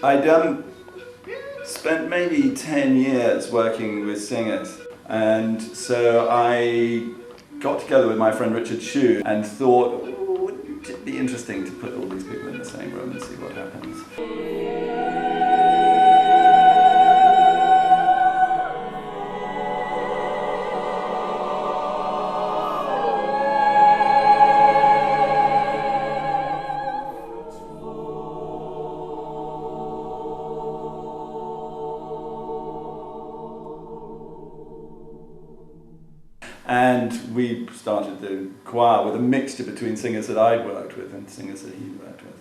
I'd spent maybe 10 years working with singers, and so I got together with my friend Richard Shue and thought, wouldn't it be interesting to put all these people in the same room and see what happens? And we started the choir with a mixture between singers that I'd worked with and singers that he'd worked with.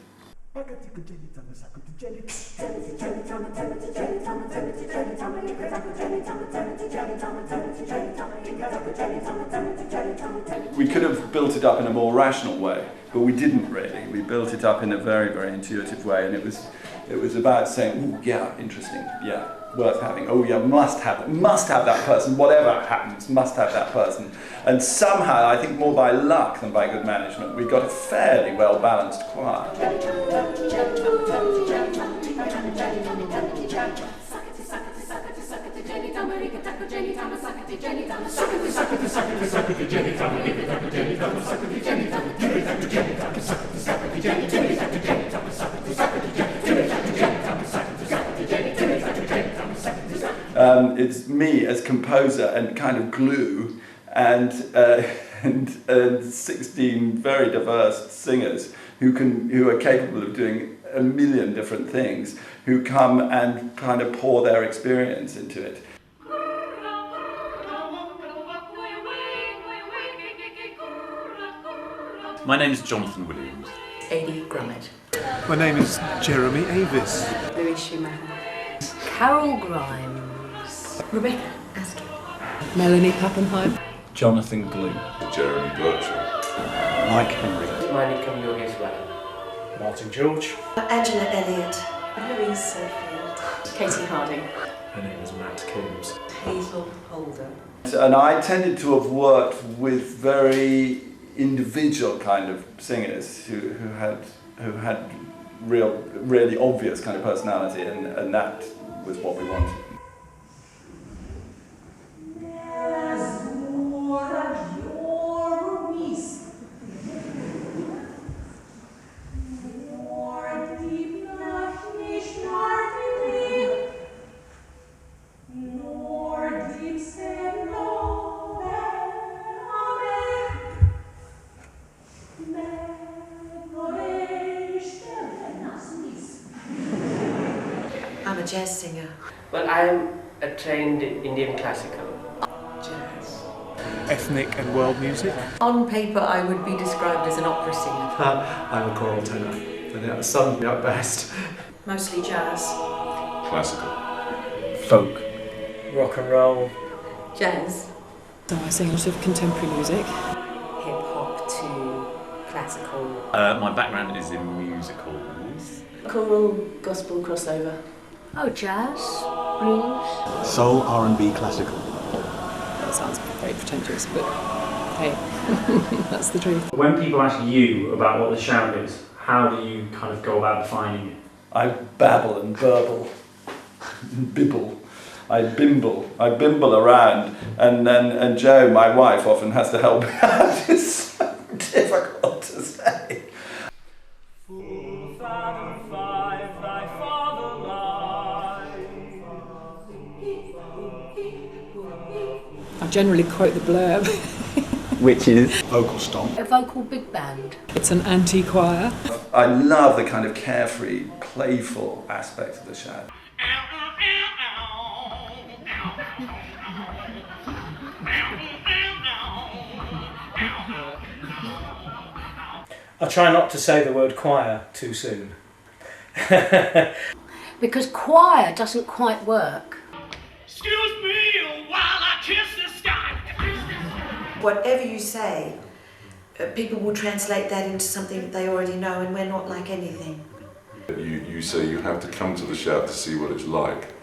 We could have built it up in a more rational way, but we didn't really. We built it up in a very, very intuitive way, and it was about saying, "Ooh, yeah, interesting, yeah, worth having. Oh, yeah, must have that person. Whatever happens, must have that person." And somehow, I think more by luck than by good management, we got a fairly well balanced choir. It's me as composer and kind of glue, and 16 very diverse singers who are capable of doing a million different things, who come and kind of pour their experience into it. My name is Jonathan Williams. Amy Grummett. My name is Jeremy Avis. Louise Schumacher. Carol Grimes. Rebecca Astor. Melanie Pappenheim. Jonathan Glue. Jeremy Birchall. Mike Henry. Monica Yogeswell. Martin George. Angela Elliott. Louise Sofield. Katie Harding. Her name is Matt Coombs. Hazel Holder. And I tended to have worked with very individual kind of singers who had really obvious kind of personality, and that was what we wanted. I'm a jazz singer. Well, I am a trained Indian classical. Jazz. Ethnic and world music. On paper, I would be described as an opera singer. I'm a choral tenor. And sung at best. Mostly jazz. Classical. Folk. Rock and roll. Jazz. So I sing a lot of contemporary music. Hip hop to classical. My background is in musicals. Choral gospel crossover. Oh, jazz, blues. Soul, R&B, classical. That sounds very pretentious, but hey, that's the truth. When people ask you about what the shout is, how do you kind of go about defining it? I babble and burble, bibble. I bimble around, and Jo, my wife, often has to help me out. It's so difficult to say. I generally quote the blurb. Which is? Vocal stomp. A vocal big band. It's an anti-choir. I love the kind of carefree, playful aspect of the shad. I try not to say the word choir too soon. Because choir doesn't quite work. Excuse me while I kiss the sky. Whatever you say, people will translate that into something that they already know, and we're not like anything. You say you have to come to the shout to see what it's like.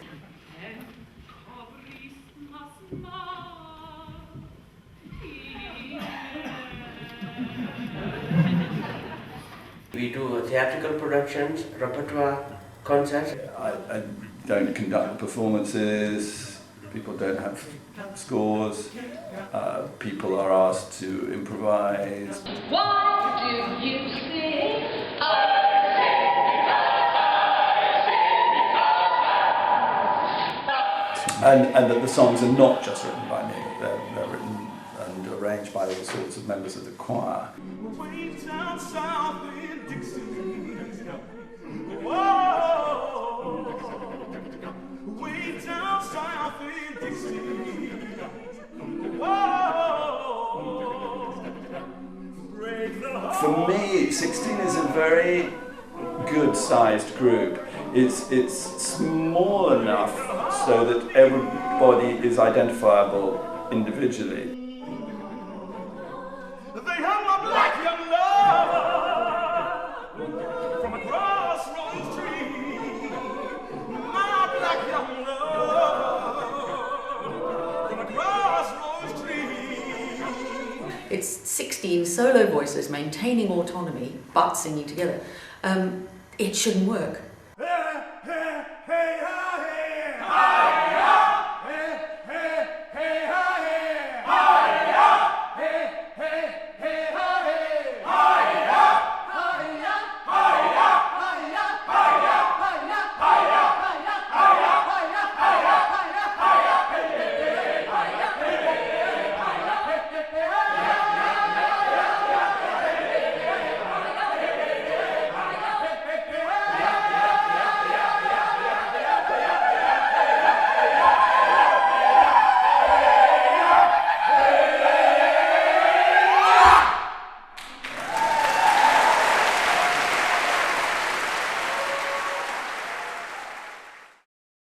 We do theatrical productions, repertoire, concert. I don't conduct the performances, people don't have scores, people are asked to improvise. What do you sing? And that the songs are not just written by me, they're written and arranged by all sorts of members of the choir. Way down south in Dixie. Whoa. Way down south in Dixie. Whoa. Break the heart. For me, 16 is a very good-sized group. It's small enough so that everybody is identifiable individually. They hung a black young love from a crossroads tree. My black young love from a crossroads tree. It's 16 solo voices maintaining autonomy but singing together. It shouldn't work.